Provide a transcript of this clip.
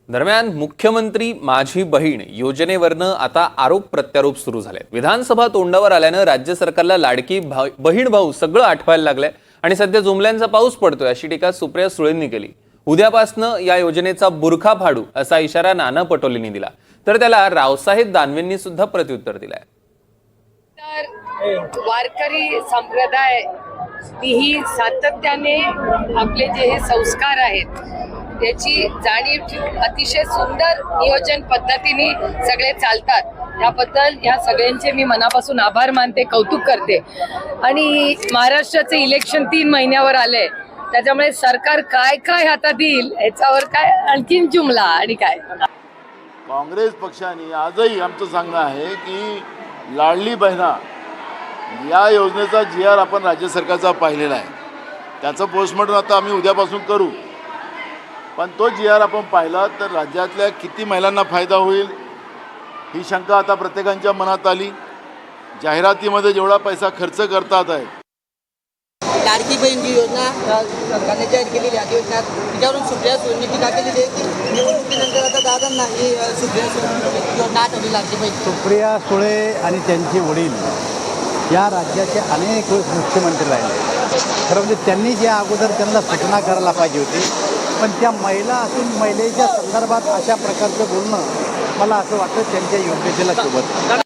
दरम्यान मुख्यमंत्री माझी बहीण योजनेवरनं आता आरोप प्रत्यारोप सुरू झाले। विधानसभा तोंडावर आल्यानं राज्य सरकारला लाडकी बहीण भाऊ सगळं आठवायला लागलंय आणि सध्या जुमल्यांचा पाऊस पडतोय अशी टीका सुप्रिया सुळेंनी केली। उद्यापासनं या योजनेचा बुरखा फाडू असा इशारा नाना पटोलेंनी दिला, तर त्याला रावसाहेब दानवेंनी सुद्धा प्रत्युत्तर दिलंय। तर वारकरी संप्रदाय ही सातत्याने आपले जे हे संस्कार आहेत त्याची जाणीव ठेवून अतिशय सुंदर नियोजन पद्धतीने सगळे चालतात। त्याबद्दल या सगळ्यांचे मी मनापासून आभार मानते, कौतुक करते। आणि महाराष्ट्राचे इलेक्शन 3 महिन्यावर आले, त्याच्यामुळे सरकार काय काय हातात येईल याच्यावर काय आणखीन जुमला आणि काय। काँग्रेस पक्षाने आजही आमचं सांगणं आहे की लाडली बहिणा या योजनेचा GR आपण राज्य सरकारचा पाहिलेला आहे। त्याचं पोस्टमॉर्टम आता आम्ही उद्यापासून करू, पण तो GR आपण पाहिला तर राज्यातल्या किती महिलांना फायदा होईल ही शंका आता प्रत्येकाच्या मनात आली। जाहिरातीमध्ये जेवढा पैसा खर्च करतात आहे, लाडकी बहीण जी योजना सरकारने जाहीर केलेली आहे योजना, त्याच्यावरून सुप्रिया सुळेंनी टीका केलेली आहे की निवडणुकीनंतर आता दादांना ही सुप्रिया सुळे योजना आठवली लाडकी बहीण। सुप्रिया सुळे आणि त्यांचे वडील या राज्याचे अनेक वेळेस मुख्यमंत्री राहिले। खरं म्हणजे त्यांनी ज्या अगोदर त्यांना सूचना करायला पाहिजे होती, पण त्या महिला असून महिलेच्या संदर्भात अशा प्रकारचं बोलणं मला असं वाटतं त्यांच्या योग्यतेला शोभत नाही।